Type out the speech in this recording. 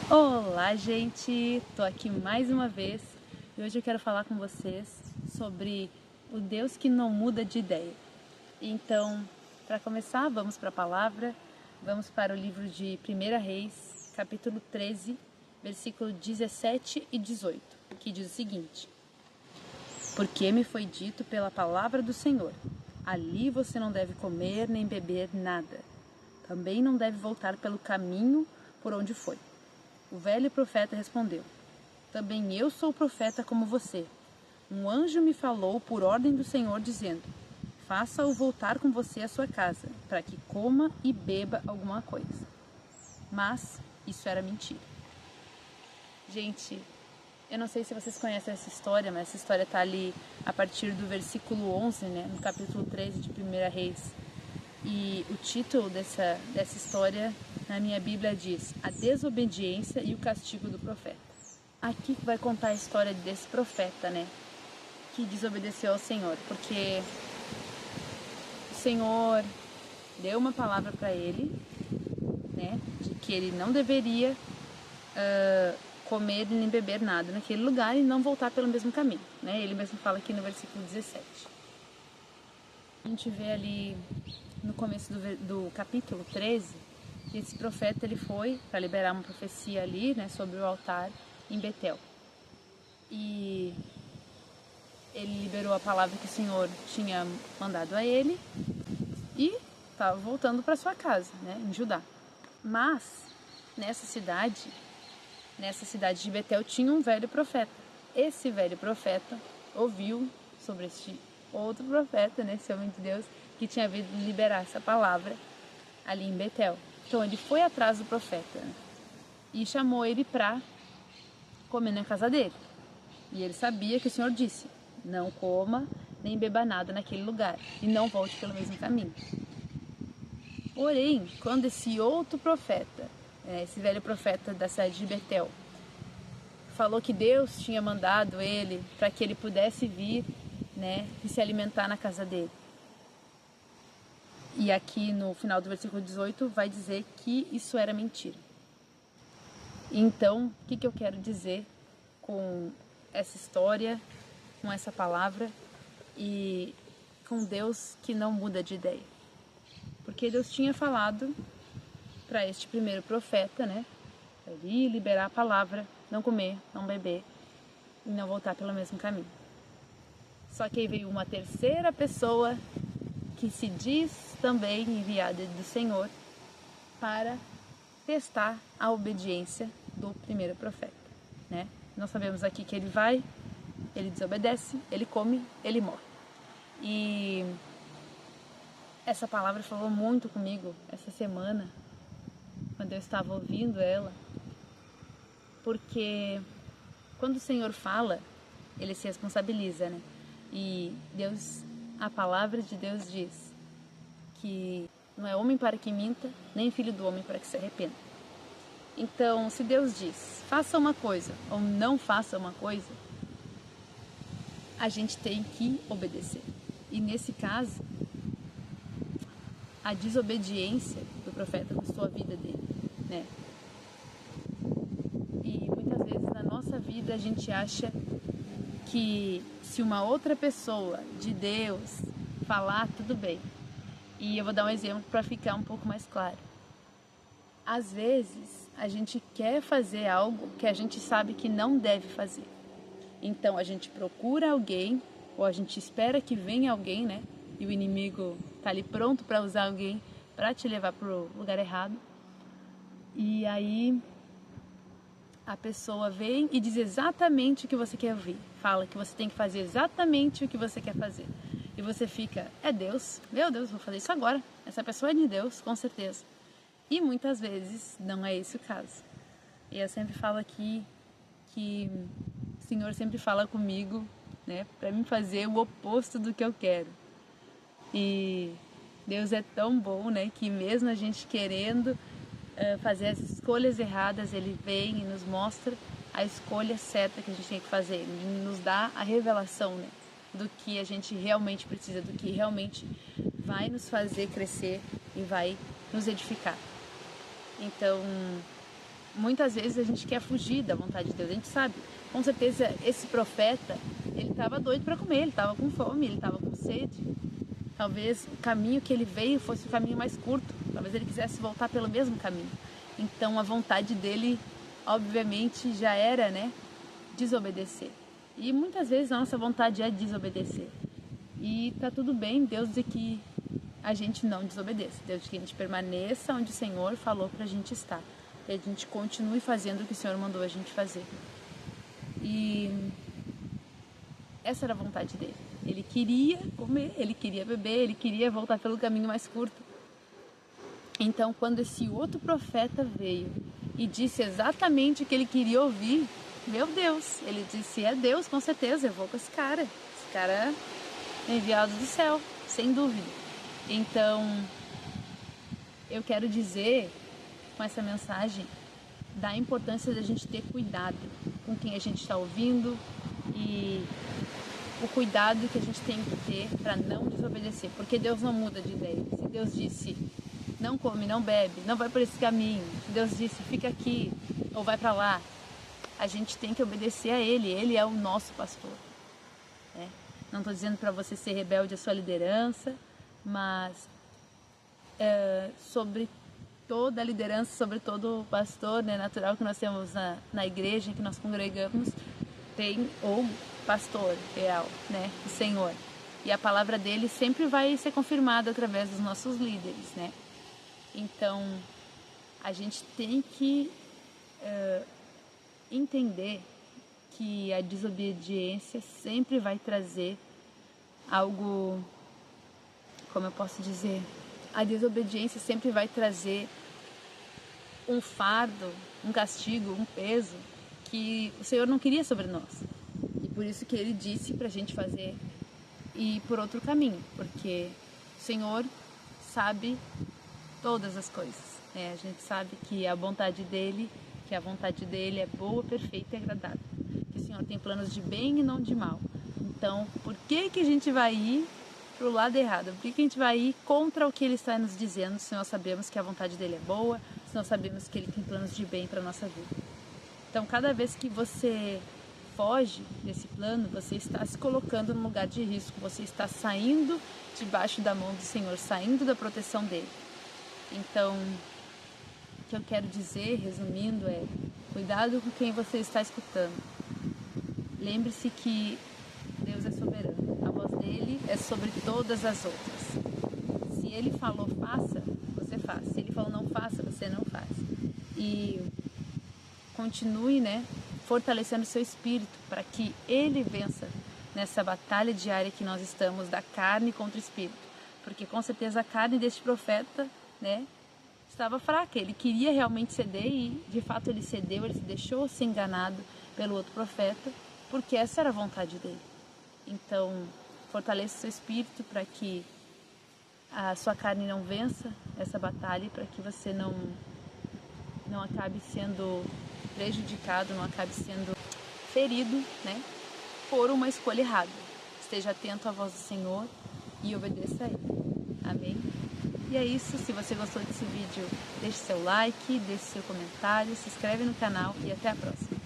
Olá, gente! Tô aqui mais uma vez e hoje eu quero falar com vocês sobre o Deus que não muda de ideia. Então, para começar, vamos para a palavra, vamos para o livro de 1 Reis, capítulo 13, versículo 17 e 18, que diz o seguinte: Porque me foi dito pela palavra do Senhor, ali você não deve comer nem beber nada, também não deve voltar pelo caminho por onde foi. O velho profeta respondeu: Também eu sou profeta como você. Um anjo me falou por ordem do Senhor, dizendo: Faça-o voltar com você à sua casa, para que coma e beba alguma coisa. Mas isso era mentira. Gente, eu não sei se vocês conhecem essa história, mas essa história está ali a partir do versículo 11, no capítulo 13 de 1 Reis. E o título dessa história na minha Bíblia diz: A desobediência e o castigo do profeta. Aqui vai contar a história desse profeta, que desobedeceu ao Senhor, porque o Senhor deu uma palavra para ele, de que ele não deveria comer nem beber nada naquele lugar e não voltar pelo mesmo caminho, Ele mesmo fala aqui no versículo 17. A gente vê ali no começo do capítulo 13, que esse profeta ele foi para liberar uma profecia ali, sobre o altar em Betel. E ele liberou a palavra que o Senhor tinha mandado a ele e estava voltando para sua casa, em Judá. Mas nessa cidade de Betel tinha um velho profeta. Esse velho profeta ouviu sobre este outro profeta, esse homem de Deus, que tinha vindo liberar essa palavra ali em Betel. Então ele foi atrás do profeta e chamou ele para comer na casa dele. E ele sabia que o Senhor disse: não coma nem beba nada naquele lugar e não volte pelo mesmo caminho. Porém, quando esse outro profeta, esse velho profeta da cidade de Betel, falou que Deus tinha mandado ele para que ele pudesse vir, e se alimentar na casa dele. E aqui no final do versículo 18 vai dizer que isso era mentira. Então, o que eu quero dizer com essa história, com essa palavra e com Deus que não muda de ideia? Porque Deus tinha falado para este primeiro profeta, para ele liberar a palavra, não comer, não beber e não voltar pelo mesmo caminho. Só que aí veio uma terceira pessoa que se diz também enviada do Senhor para testar a obediência do primeiro profeta, Nós sabemos aqui que ele vai, ele desobedece, ele come, ele morre. E essa palavra falou muito comigo essa semana, quando eu estava ouvindo ela, porque quando o Senhor fala, ele se responsabiliza, E Deus, a palavra de Deus diz que não é homem para que minta, nem filho do homem para que se arrependa. Então, se Deus diz, faça uma coisa ou não faça uma coisa, a gente tem que obedecer. E nesse caso, a desobediência do profeta custou a vida dele, E muitas vezes na nossa vida a gente acha que se uma outra pessoa de Deus falar, tudo bem. E eu vou dar um exemplo para ficar um pouco mais claro. Às vezes a gente quer fazer algo que a gente sabe que não deve fazer. Então a gente procura alguém, ou a gente espera que venha alguém, E o inimigo está ali pronto para usar alguém para te levar para o lugar errado. E aí a pessoa vem e diz exatamente o que você quer ouvir. Fala que você tem que fazer exatamente o que você quer fazer. E você fica, é Deus, meu Deus, vou fazer isso agora. Essa pessoa é de Deus, com certeza. E muitas vezes não é esse o caso. E eu sempre falo aqui que o Senhor sempre fala comigo, para me fazer o oposto do que eu quero. E Deus é tão bom, que mesmo a gente querendo fazer as escolhas erradas, Ele vem e nos mostra a escolha certa que a gente tem que fazer. Ele nos dá a revelação, do que a gente realmente precisa, do que realmente vai nos fazer crescer e vai nos edificar. Então, muitas vezes a gente quer fugir da vontade de Deus. A gente sabe, com certeza esse profeta, ele estava doido para comer, ele estava com fome, ele estava com sede. Talvez o caminho que ele veio fosse o caminho mais curto, talvez ele quisesse voltar pelo mesmo caminho. Então a vontade dele, obviamente, já era, né, desobedecer. E muitas vezes a nossa vontade é desobedecer. E tá tudo bem, Deus diz que a gente não desobedeça. Deus diz que a gente permaneça onde o Senhor falou pra gente estar. E a gente continue fazendo o que o Senhor mandou a gente fazer. E essa era a vontade dele. Ele queria comer, ele queria beber, ele queria voltar pelo caminho mais curto. Então, quando esse outro profeta veio e disse exatamente o que ele queria ouvir, meu Deus, ele disse, é Deus, com certeza, eu vou com esse cara. Esse cara é enviado do céu, sem dúvida. Então, eu quero dizer com essa mensagem da importância da gente ter cuidado com quem a gente está ouvindo e o cuidado que a gente tem que ter para não desobedecer, porque Deus não muda de ideia. Se Deus disse, não come, não bebe, não vai por esse caminho, se Deus disse, fica aqui ou vai para lá, a gente tem que obedecer a Ele, Ele é o nosso pastor. Né? Não estou dizendo para você ser rebelde à sua liderança, mas sobre toda a liderança, sobre todo o pastor, né, natural que nós temos na igreja, que nós congregamos, tem o pastor real, né, o Senhor. E a palavra dele sempre vai ser confirmada através dos nossos líderes, né? Então, a gente tem que entender que a desobediência sempre vai trazer algo, como eu posso dizer, a desobediência sempre vai trazer um fardo, um castigo, um peso que o Senhor não queria sobre nós. E por isso que Ele disse pra gente fazer e ir por outro caminho, porque o Senhor sabe todas as coisas, né? A gente sabe que a vontade dEle é boa, perfeita e agradável. Que o Senhor tem planos de bem e não de mal. Então, por que a gente vai ir pro lado errado? Por que a gente vai ir contra o que Ele está nos dizendo, se nós sabemos que a vontade dEle é boa, se nós sabemos que Ele tem planos de bem para a nossa vida? Então, cada vez que você foge desse plano, você está se colocando num lugar de risco, você está saindo debaixo da mão do Senhor, saindo da proteção dEle. Então, o que eu quero dizer, resumindo, é cuidado com quem você está escutando. Lembre-se que Deus é soberano, a voz dele é sobre todas as outras. Se ele falou faça, você faz. Se ele falou não faça, você não faz. E continue, né, fortalecendo seu espírito para que ele vença nessa batalha diária que nós estamos da carne contra o espírito. Porque com certeza a carne deste profeta, né, estava fraca. Ele queria realmente ceder e de fato ele cedeu, ele se deixou ser enganado pelo outro profeta, porque essa era a vontade dele. Então, fortaleça seu espírito para que a sua carne não vença essa batalha, para que você não acabe sendo prejudicado, não acabe sendo ferido, né, por uma escolha errada. Esteja atento à voz do Senhor e obedeça a Ele. Amém? E é isso. Se você gostou desse vídeo, deixe seu like, deixe seu comentário, se inscreve no canal e até a próxima.